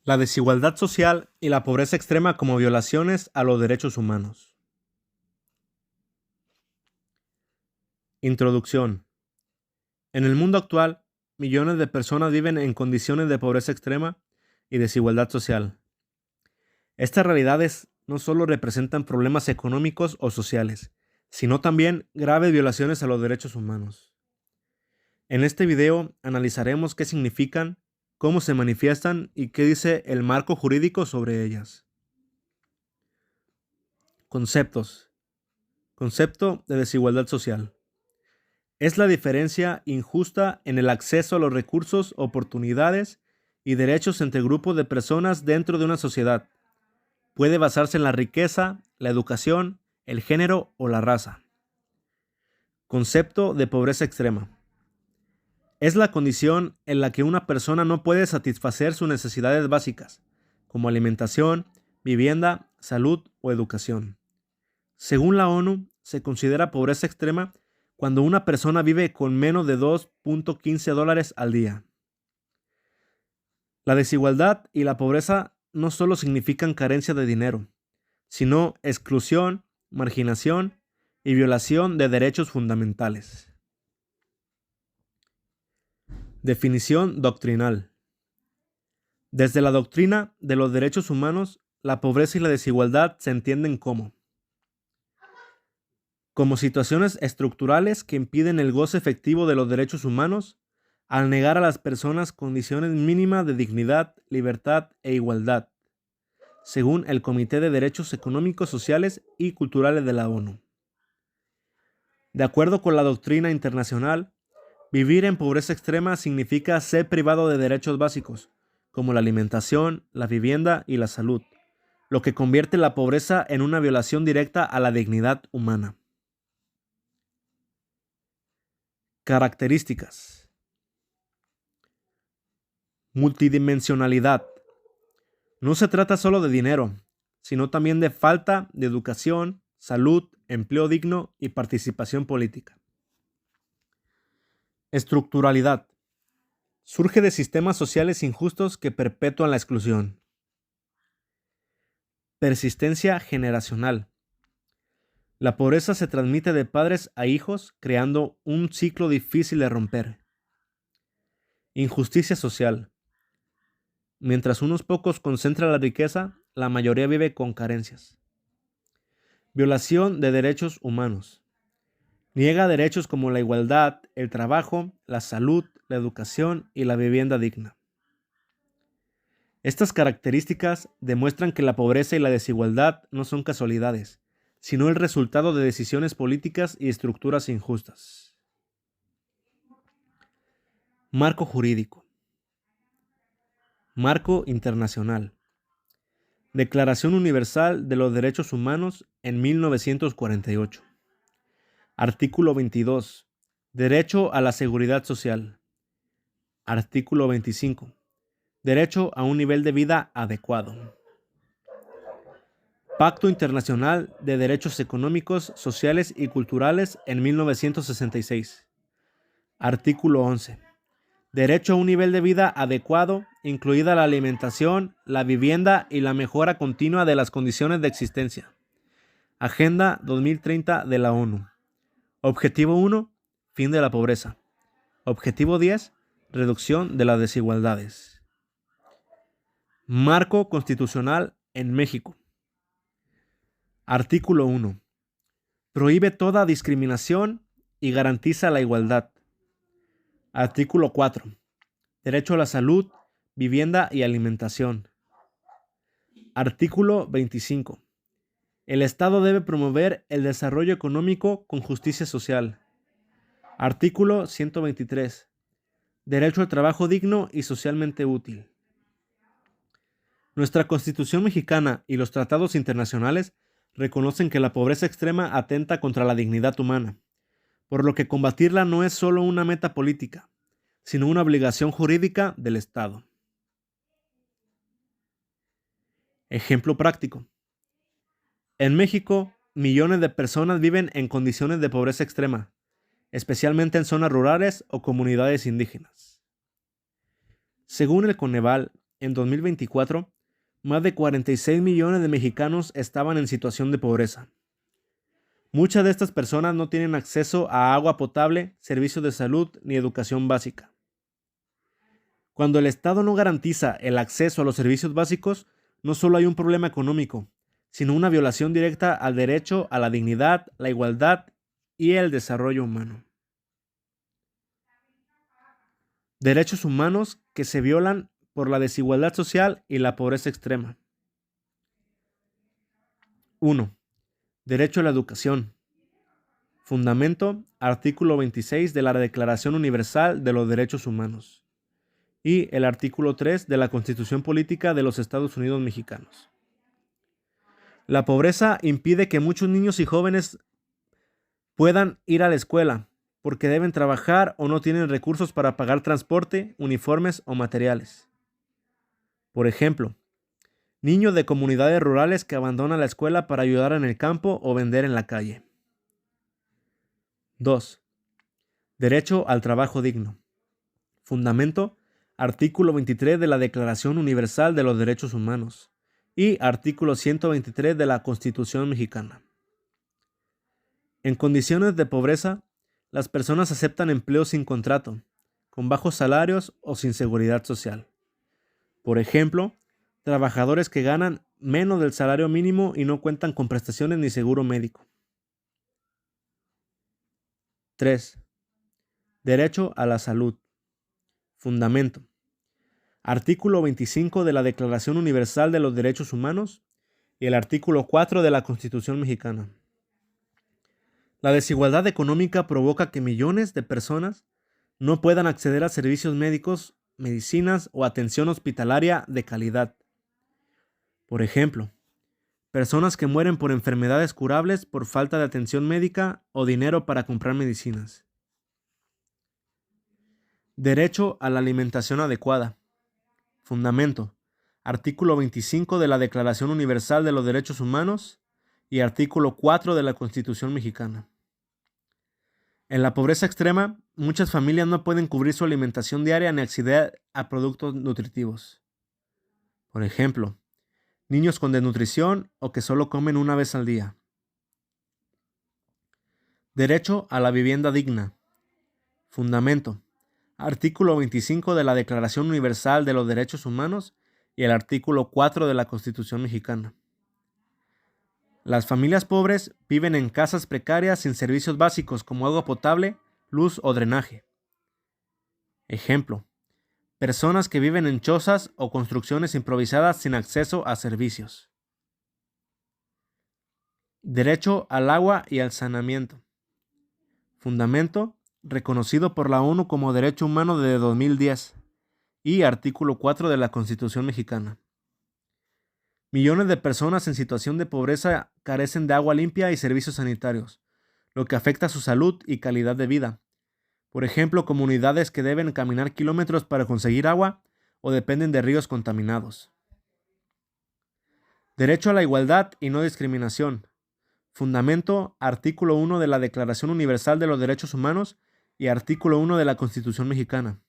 La desigualdad social y la pobreza extrema como violaciones a los derechos humanos. Introducción. En el mundo actual, millones de personas viven en condiciones de pobreza extrema y desigualdad social. Estas realidades no solo representan problemas económicos o sociales, sino también graves violaciones a los derechos humanos. En este video analizaremos qué significan, cómo se manifiestan y qué dice el marco jurídico sobre ellas. Conceptos. Concepto de desigualdad social. Es la diferencia injusta en el acceso a los recursos, oportunidades y derechos entre grupos de personas dentro de una sociedad. Puede basarse en la riqueza, la educación, el género o la raza. Concepto de pobreza extrema. Es la condición en la que una persona no puede satisfacer sus necesidades básicas, como alimentación, vivienda, salud o educación. Según la ONU, se considera pobreza extrema cuando una persona vive con menos de $2.15 al día. La desigualdad y la pobreza no solo significan carencia de dinero, sino exclusión, marginación y violación de derechos fundamentales. Definición doctrinal. Desde la doctrina de los derechos humanos, la pobreza y la desigualdad se entienden como situaciones estructurales que impiden el goce efectivo de los derechos humanos al negar a las personas condiciones mínimas de dignidad, libertad e igualdad, según el Comité de Derechos Económicos, Sociales y Culturales de la ONU. De acuerdo con la doctrina internacional, vivir en pobreza extrema significa ser privado de derechos básicos, como la alimentación, la vivienda y la salud, lo que convierte la pobreza en una violación directa a la dignidad humana. Características. Multidimensionalidad. No se trata solo de dinero, sino también de falta de educación, salud, empleo digno y participación política. Estructuralidad. Surge de sistemas sociales injustos que perpetúan la exclusión. Persistencia generacional. La pobreza se transmite de padres a hijos, creando un ciclo difícil de romper. Injusticia social. Mientras unos pocos concentran la riqueza, la mayoría vive con carencias. Violación de derechos humanos. Niega derechos como la igualdad, el trabajo, la salud, la educación y la vivienda digna. Estas características demuestran que la pobreza y la desigualdad no son casualidades, sino el resultado de decisiones políticas y estructuras injustas. Marco jurídico. Marco internacional. Declaración Universal de los Derechos Humanos en 1948. Artículo 22. Derecho a la seguridad social. Artículo 25. Derecho a un nivel de vida adecuado. Pacto Internacional de Derechos Económicos, Sociales y Culturales en 1966. Artículo 11. Derecho a un nivel de vida adecuado, incluida la alimentación, la vivienda y la mejora continua de las condiciones de existencia. Agenda 2030 de la ONU. Objetivo 1. Fin de la pobreza. Objetivo 10. Reducción de las desigualdades. Marco constitucional en México. Artículo 1. Prohíbe toda discriminación y garantiza la igualdad. Artículo 4. Derecho a la salud, vivienda y alimentación. Artículo 25. El Estado debe promover el desarrollo económico con justicia social. Artículo 123. Derecho al trabajo digno y socialmente útil. Nuestra Constitución mexicana y los tratados internacionales reconocen que la pobreza extrema atenta contra la dignidad humana, por lo que combatirla no es solo una meta política, sino una obligación jurídica del Estado. Ejemplo práctico. En México, millones de personas viven en condiciones de pobreza extrema, especialmente en zonas rurales o comunidades indígenas. Según el Coneval, en 2024, más de 46 millones de mexicanos estaban en situación de pobreza. Muchas de estas personas no tienen acceso a agua potable, servicios de salud ni educación básica. Cuando el Estado no garantiza el acceso a los servicios básicos, no solo hay un problema económico, sino una violación directa al derecho a la dignidad, la igualdad y el desarrollo humano. Derechos humanos que se violan por la desigualdad social y la pobreza extrema. 1. Derecho a la educación. Fundamento, artículo 26 de la Declaración Universal de los Derechos Humanos y el artículo 3 de la Constitución Política de los Estados Unidos Mexicanos. La pobreza impide que muchos niños y jóvenes puedan ir a la escuela porque deben trabajar o no tienen recursos para pagar transporte, uniformes o materiales. Por ejemplo, niños de comunidades rurales que abandonan la escuela para ayudar en el campo o vender en la calle. 2. Derecho al trabajo digno. Fundamento, artículo 23 de la Declaración Universal de los Derechos Humanos y artículo 123 de la Constitución Mexicana. En condiciones de pobreza, las personas aceptan empleos sin contrato, con bajos salarios o sin seguridad social. Por ejemplo, trabajadores que ganan menos del salario mínimo y no cuentan con prestaciones ni seguro médico. 3. Derecho a la salud. Fundamento. Artículo 25 de la Declaración Universal de los Derechos Humanos y el artículo 4 de la Constitución Mexicana. La desigualdad económica provoca que millones de personas no puedan acceder a servicios médicos, medicinas o atención hospitalaria de calidad. Por ejemplo, personas que mueren por enfermedades curables por falta de atención médica o dinero para comprar medicinas. Derecho a la alimentación adecuada. Fundamento. Artículo 25 de la Declaración Universal de los Derechos Humanos y artículo 4 de la Constitución Mexicana. En la pobreza extrema, muchas familias no pueden cubrir su alimentación diaria ni acceder a productos nutritivos. Por ejemplo, niños con desnutrición o que solo comen una vez al día. Derecho a la vivienda digna. Fundamento. Artículo 25 de la Declaración Universal de los Derechos Humanos y el artículo 4 de la Constitución Mexicana. Las familias pobres viven en casas precarias sin servicios básicos como agua potable, luz o drenaje. Ejemplo, personas que viven en chozas o construcciones improvisadas sin acceso a servicios. Derecho al agua y al saneamiento. Fundamento, reconocido por la ONU como Derecho Humano de 2010 y artículo 4 de la Constitución Mexicana. Millones de personas en situación de pobreza carecen de agua limpia y servicios sanitarios, lo que afecta su salud y calidad de vida. Por ejemplo, comunidades que deben caminar kilómetros para conseguir agua o dependen de ríos contaminados. Derecho a la igualdad y no discriminación. Fundamento, artículo 1 de la Declaración Universal de los Derechos Humanos y artículo 1 de la Constitución Mexicana.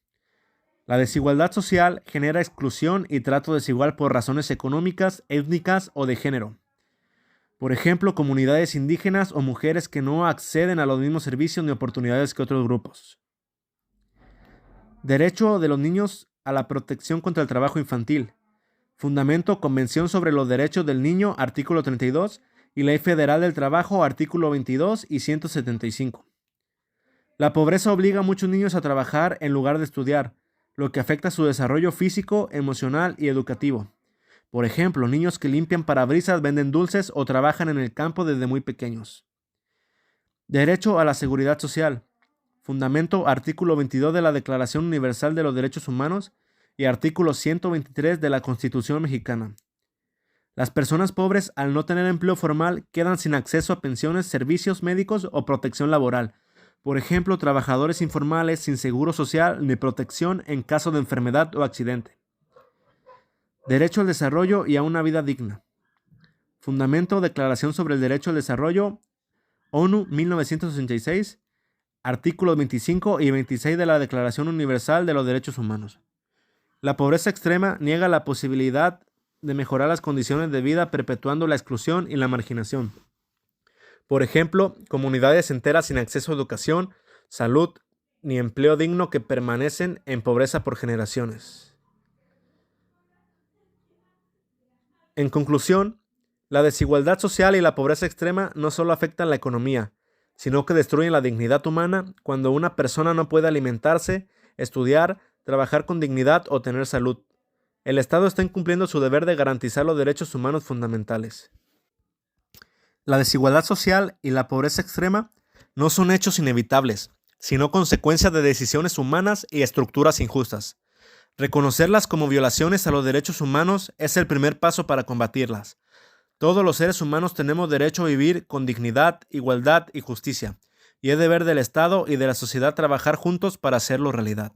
La desigualdad social genera exclusión y trato desigual por razones económicas, étnicas o de género. Por ejemplo, comunidades indígenas o mujeres que no acceden a los mismos servicios ni oportunidades que otros grupos. Derecho de los niños a la protección contra el trabajo infantil. Fundamento, Convención sobre los Derechos del Niño, artículo 32, y Ley Federal del Trabajo, artículo 22 y 175. La pobreza obliga a muchos niños a trabajar en lugar de estudiar, lo que afecta su desarrollo físico, emocional y educativo. Por ejemplo, niños que limpian parabrisas, venden dulces o trabajan en el campo desde muy pequeños. Derecho a la seguridad social. Fundamento, artículo 22 de la Declaración Universal de los Derechos Humanos y artículo 123 de la Constitución Mexicana. Las personas pobres, al no tener empleo formal, quedan sin acceso a pensiones, servicios médicos o protección laboral. Por ejemplo, trabajadores informales sin seguro social ni protección en caso de enfermedad o accidente. Derecho al desarrollo y a una vida digna. Fundamento, Declaración sobre el Derecho al Desarrollo, ONU 1966, artículos 25 y 26 de la Declaración Universal de los Derechos Humanos. La pobreza extrema niega la posibilidad de mejorar las condiciones de vida, perpetuando la exclusión y la marginación. Por ejemplo, comunidades enteras sin acceso a educación, salud ni empleo digno que permanecen en pobreza por generaciones. En conclusión, la desigualdad social y la pobreza extrema no solo afectan la economía, sino que destruyen la dignidad humana cuando una persona no puede alimentarse, estudiar, trabajar con dignidad o tener salud. El Estado está incumpliendo su deber de garantizar los derechos humanos fundamentales. La desigualdad social y la pobreza extrema no son hechos inevitables, sino consecuencias de decisiones humanas y estructuras injustas. Reconocerlas como violaciones a los derechos humanos es el primer paso para combatirlas. Todos los seres humanos tenemos derecho a vivir con dignidad, igualdad y justicia, y es deber del Estado y de la sociedad trabajar juntos para hacerlo realidad.